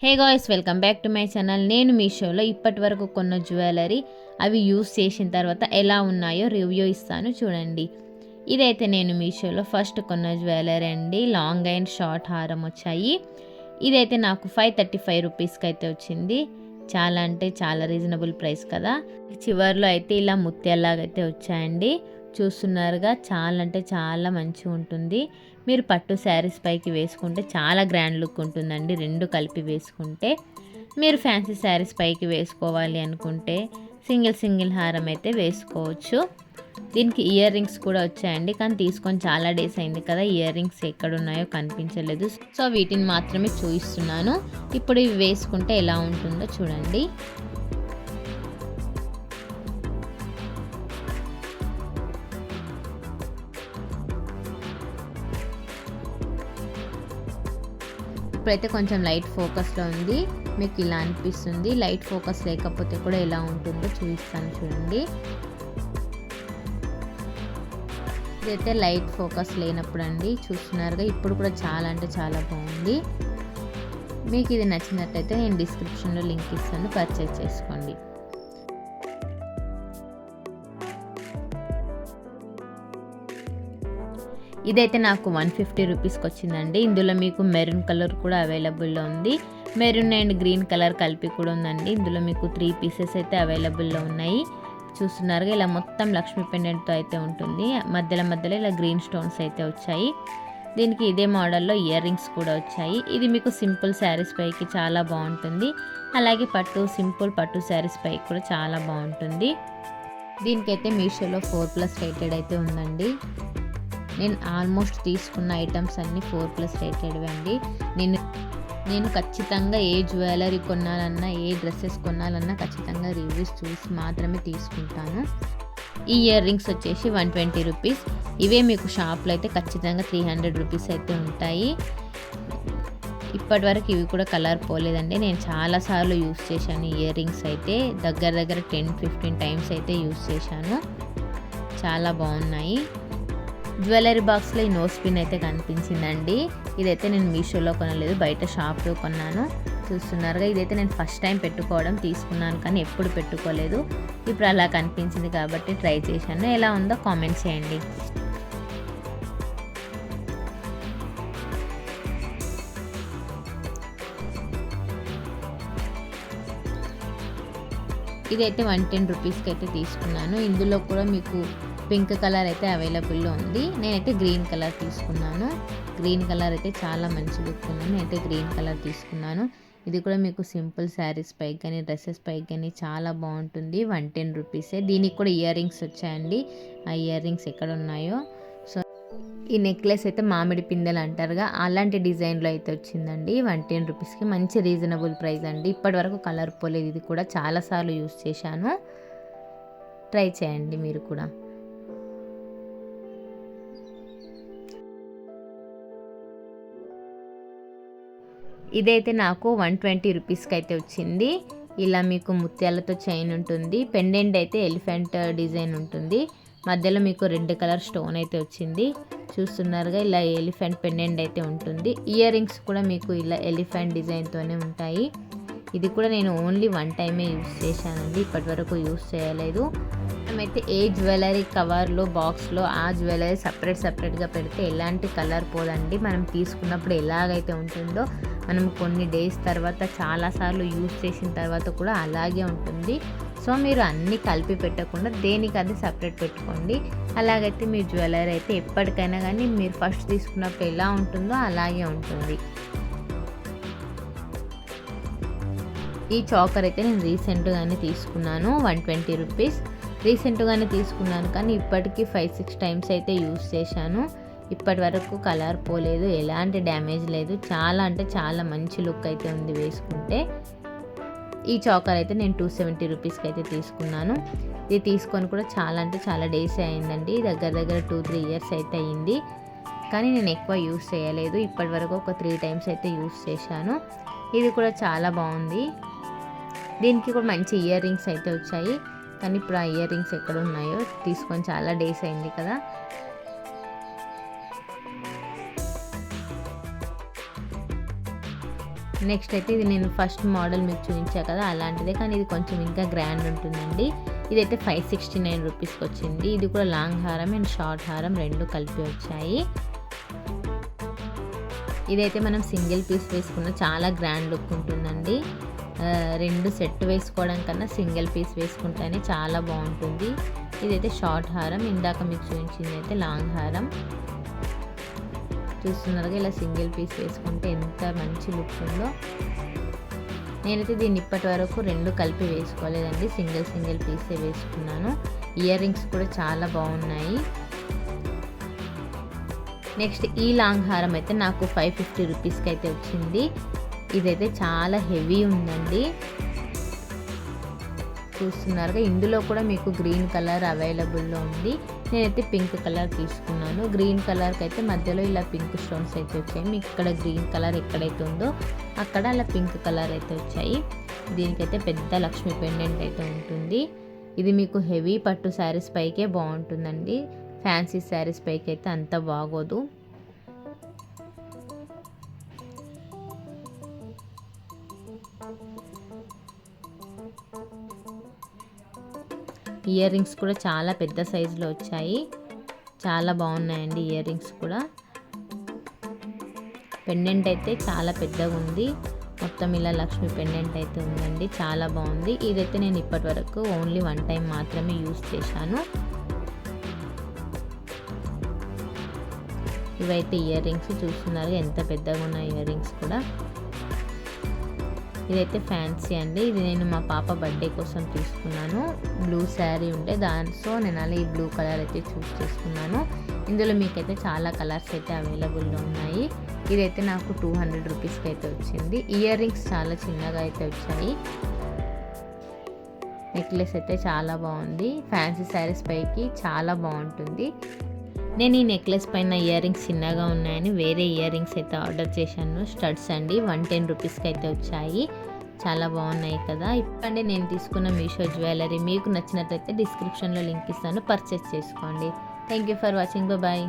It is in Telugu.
Hey guys, welcome back to my channel. నేను మీషోలో ఇప్పటి వరకు కొన్న జ్యువెలరీ అవి యూస్ చేసిన తర్వాత ఎలా ఉన్నాయో రివ్యూ ఇస్తాను చూడండి. ఇదైతే నేను మీషోలో ఫస్ట్ కొన్న జ్యువెలరీ అండి. లాంగ్ అండ్ షార్ట్ హారం వచ్చాయి. ఇదైతే నాకు 535 రూపీస్కి అయితే వచ్చింది. చాలా అంటే చాలా రీజనబుల్ ప్రైస్ కదా. చివర్లో అయితే ఇలా ముత్యాలాగైతే వచ్చాయండి. చూస్తున్నారుగా, చాలా అంటే చాలా మంచిగా ఉంటుంది. మీరు పట్టు శారీస్ పైకి వేసుకుంటే చాలా గ్రాండ్ లుక్ ఉంటుందండి. రెండు కలిపి వేసుకుంటే మీరు ఫ్యాన్సీ శారీస్ పైకి వేసుకోవాలి అనుకుంటే సింగిల్ హారం అయితే వేసుకోవచ్చు. దీనికి ఇయర్ రింగ్స్ కూడా వచ్చాయండి, కానీ తీసుకొని చాలా డేస్ అయింది కదా, ఇయర్ రింగ్స్ ఎక్కడున్నాయో కనిపించలేదు. సో వీటిని మాత్రమే చూపిస్తున్నాను. ఇప్పుడు ఇవి వేసుకుంటే ఎలా ఉంటుందో చూడండి. ఇప్పుడైతే కొంచెం లైట్ ఫోకస్లో ఉంది. మీకు ఇలా అనిపిస్తుంది. లైట్ ఫోకస్ లేకపోతే కూడా ఎలా ఉంటుందో చూపిస్తాను చూడండి. ఇదైతే లైట్ ఫోకస్ లేనప్పుడు అండి. చూస్తున్నారుగా, ఇప్పుడు కూడా చాలా అంటే చాలా బాగుంది. మీకు ఇది నచ్చినట్టయితే నేను డిస్క్రిప్షన్లో లింక్ ఇస్తాను, పర్చేజ్ చేసుకోండి. ఇదైతే నాకు 150 రూపీస్కి వచ్చిందండి. ఇందులో మీకు మెరూన్ కలర్ కూడా అవైలబుల్లో ఉంది. మెరూన్ అండ్ గ్రీన్ కలర్ కలిపి కూడా ఉందండి. ఇందులో మీకు 3 పీసెస్ అయితే అవైలబుల్లో ఉన్నాయి. చూస్తున్నారుగా, ఇలా మొత్తం లక్ష్మీ పెండెంట్తో అయితే ఉంటుంది. మధ్యలో ఇలా గ్రీన్ స్టోన్స్ అయితే వచ్చాయి. దీనికి ఇదే మోడల్లో ఇయర్ రింగ్స్ కూడా వచ్చాయి. ఇది మీకు సింపుల్ శారీస్ పైకి చాలా బాగుంటుంది. అలాగే సింపుల్ పట్టు శారీస్ పైకి కూడా చాలా బాగుంటుంది. దీనికైతే మీషోలో 4+ రేటెడ్ అయితే ఉందండి. నేను ఆల్మోస్ట్ తీసుకున్న ఐటమ్స్ అన్నీ 4+ రేటెడ్వి అండి. నేను ఖచ్చితంగా ఏ జ్యువెలరీ కొనాలన్నా, ఏ డ్రెస్సెస్ కొనాలన్నా ఖచ్చితంగా రివ్యూస్ చూసి మాత్రమే తీసుకుంటాను. ఈ ఇయర్ రింగ్స్ వచ్చేసి 120 రూపీస్. ఇవే మీకు షాప్లో అయితే ఖచ్చితంగా 300 రూపీస్ అయితే ఉంటాయి. ఇప్పటి వరకు ఇవి కూడా కలర్ పోలేదండి. నేను చాలాసార్లు యూస్ చేశాను. ఇయర్ రింగ్స్ అయితే దగ్గర 10-15 టైమ్స్ అయితే యూస్ చేశాను. చాలా బాగున్నాయి. జ్యువెలరీ బాక్స్లో ఈ నోస్ పిన్ అయితే కనిపించిందండి. ఇదైతే నేను మీషోలో కొనలేదు, బయట షాప్లో కొన్నాను. చూస్తున్నారుగా, ఇదైతే నేను ఫస్ట్ టైం పెట్టుకోవడం తీసుకున్నాను, కానీ ఎప్పుడు పెట్టుకోలేదు. ఇప్పుడు అలా కనిపించింది కాబట్టి ట్రై చేశాను. ఎలా ఉందో కామెంట్ చేయండి. ఇదైతే 110 రూపీస్కి అయితే తీసుకున్నాను. ఇందులో కూడా మీకు పింక్ కలర్ అయితే అవైలబుల్లో ఉంది. నేనైతే గ్రీన్ కలర్ తీసుకున్నాను. గ్రీన్ కలర్ అయితే చాలా మంచి లుక్ ఉంది. నేనైతే గ్రీన్ కలర్ తీసుకున్నాను. ఇది కూడా మీకు సింపుల్ శారీస్ పైకి కానీ డ్రెస్సెస్ పైకి కానీ చాలా బాగుంటుంది. 110 రూపీసే. దీనికి కూడా ఇయర్ రింగ్స్ వచ్చాయండి. ఆ ఇయర్ రింగ్స్ ఎక్కడ ఉన్నాయో. సో ఈ నెక్లెస్ అయితే మామిడి పిందెలు అంటారుగా, అలాంటి డిజైన్లో అయితే వచ్చిందండి. 110 రూపీస్కి మంచి రీజనబుల్ ప్రైస్ అండి. ఇప్పటి వరకు కలర్ పోలేదు. ఇది కూడా చాలాసార్లు యూస్ చేశాను. ట్రై చేయండి మీరు కూడా. ఇదైతే నాకు 120 రూపీస్కి అయితే వచ్చింది. ఇలా మీకు ముత్యాలతో చైన్ ఉంటుంది. పెండెంట్ అయితే ఎలిఫెంట్ డిజైన్ ఉంటుంది. మధ్యలో మీకు రెడ్ కలర్ స్టోన్ అయితే వచ్చింది. చూస్తున్నారుగా, ఇలా ఎలిఫెంట్ పెండెంట్ అయితే ఉంటుంది. ఇయర్ రింగ్స్ కూడా మీకు ఇలా ఎలిఫెంట్ డిజైన్తోనే ఉంటాయి. ఇది కూడా నేను ఓన్లీ 1 టైమే యూస్ చేశానండి, ఇప్పటి వరకు యూస్ చేయలేదు. మనమైతే ఏ జ్యువెలరీ కవర్లో బాక్స్లో ఆ జ్యువెలరీ సపరేట్గా పెడితే ఎలాంటి కలర్ పోదండి. మనం తీసుకున్నప్పుడు ఎలాగైతే ఉంటుందో మనం కొన్ని డేస్ తర్వాత చాలాసార్లు యూస్ చేసిన తర్వాత కూడా అలాగే ఉంటుంది. సో మీరు అన్నీ కలిపి పెట్టకుండా దేనికి అది సపరేట్ పెట్టుకోండి. అలాగైతే మీ జ్యువెలరీ అయితే ఎప్పటికైనా కానీ మీరు ఫస్ట్ తీసుకున్నప్పుడు ఎలా ఉంటుందో అలాగే ఉంటుంది. ఈ చాకర్ అయితే నేను రీసెంట్గానే తీసుకున్నాను. 120 రూపీస్. రీసెంట్గానే తీసుకున్నాను, కానీ ఇప్పటికీ 5-6 టైమ్స్ అయితే యూస్ చేశాను. ఇప్పటి వరకు కలర్ పోలేదు, ఎలాంటి డ్యామేజ్ లేదు. చాలా అంటే చాలా మంచి లుక్ అయితే ఉంది వేసుకుంటే. ఈ చాకర్ అయితే నేను 270 రూపీస్కి అయితే తీసుకున్నాను. ఇది తీసుకొని కూడా చాలా అంటే చాలా డేస్ అయిందండి. దగ్గర 2-3 ఇయర్స్ అయితే అయ్యింది, కానీ నేను ఎక్కువ యూస్ చేయలేదు. ఇప్పటి వరకు ఒక 3 టైమ్స్ అయితే యూస్ చేశాను. ఇది కూడా చాలా బాగుంది. దీనికి కూడా మంచి ఇయర్ రింగ్స్ అయితే వచ్చాయి, కానీ ఇప్పుడు ఆ ఇయర్ రింగ్స్ ఎక్కడ ఉన్నాయో, తీసుకొని చాలా డేస్ అయింది కదా. నెక్స్ట్ అయితే ఇది నేను ఫస్ట్ మోడల్ మీకు చూపించా కదా అలాంటిదే, కానీ ఇది కొంచెం ఇంకా గ్రాండ్ ఉంటుందండి. ఇదైతే 569 రూపీస్కి వచ్చింది. ఇది కూడా లాంగ్ హారం అండ్ షార్ట్ హారం రెండు కలిపి వచ్చాయి. ఇదైతే మనం సింగిల్ పీస్ వేసుకున్న చాలా గ్రాండ్ లుక్ ఉంటుందండి. రెండు సెట్ వేసుకోవడం కన్నా సింగిల్ పీస్ వేసుకుంటేనే చాలా బాగుంటుంది. ఇదైతే షార్ట్ హారం, ఇందాక మీకు చూపించింది అయితే లాంగ్ హారం. చూస్తున్నారుగా ఇలా సింగిల్ పీస్ వేసుకుంటే ఎంత మంచి లుక్ ఉందో. నేనైతే దీన్ని ఇప్పటి వరకు రెండు కలిపి వేసుకోలేదండి, సింగిల్ పీసే వేసుకున్నాను. ఇయర్ రింగ్స్ కూడా చాలా బాగున్నాయి. నెక్స్ట్ ఈ లాంగ్ హారం అయితే నాకు 550 రూపీస్కి అయితే వచ్చింది. ఇదైతే చాలా హెవీ ఉందండి. చూస్తున్నారుగా ఇందులో కూడా మీకు గ్రీన్ కలర్ అవైలబుల్లో ఉంది. నేనైతే పింక్ కలర్ తీసుకున్నాను. గ్రీన్ కలర్కి అయితే మధ్యలో ఇలా పింక్ స్టోన్స్ అయితే వచ్చాయి. మీకు ఇక్కడ గ్రీన్ కలర్ ఎక్కడైతే ఉందో అక్కడ అలా పింక్ కలర్ అయితే వచ్చాయి. దీనికైతే పెద్ద లక్ష్మీ పెండెంట్ అయితే ఉంటుంది. ఇది మీకు హెవీ పట్టు శారీస్ పైకే బాగుంటుందండి, ఫ్యాన్సీ శారీస్ పైకి అయితే అంత బాగోదు. ఇయర్ రింగ్స్ కూడా చాలా పెద్ద సైజులో వచ్చాయి, చాలా బాగున్నాయండి ఇయర్ రింగ్స్ కూడా. పెండెంట్ అయితే చాలా పెద్దగా ఉంది, మొత్తం ఇలా లక్ష్మీ పెండెంట్ అయితే ఉందండి, చాలా బాగుంది. ఇదైతే నేను ఇప్పటి వరకు ఓన్లీ 1 టైం మాత్రమే యూస్ చేశాను. ఇవైతే ఇయర్ రింగ్స్ చూస్తున్నారు ఎంత పెద్దగా ఉన్న ఇయర్ రింగ్స్ కూడా. ఇదైతే ఫ్యాన్సీ అండి. ఇది నేను మా పాప బర్త్డే కోసం తీసుకున్నాను. బ్లూ శారీ ఉంటే సో నేను అలా ఈ బ్లూ కలర్ అయితే చూస్ చేసుకున్నాను. ఇందులో మీకైతే చాలా కలర్స్ అయితే అవైలబుల్లో ఉన్నాయి. ఇదైతే నాకు 200 రూపీస్కి అయితే వచ్చింది. ఇయర్ రింగ్స్ చాలా చిన్నగా అయితే వచ్చాయి. నెక్లెస్ అయితే చాలా బాగుంది, ఫ్యాన్సీ శారీస్ పైకి చాలా బాగుంటుంది. నేను ఈ నెక్లెస్ పైన ఇయర్ రింగ్స్ చిన్నగా ఉన్నాయని వేరే ఇయర్ రింగ్స్ అయితే ఆర్డర్ చేశాను. స్టడ్స్ అండి 110 రూపీస్కి అయితే వచ్చాయి, చాలా బాగున్నాయి కదా. ఇప్పండి నేను తీసుకున్న మీషో జ్యువెలరీ మీకు నచ్చినట్లయితే డిస్క్రిప్షన్లో లింక్ ఇస్తాను, పర్చేస్ చేసుకోండి. Thank you for watching, bye.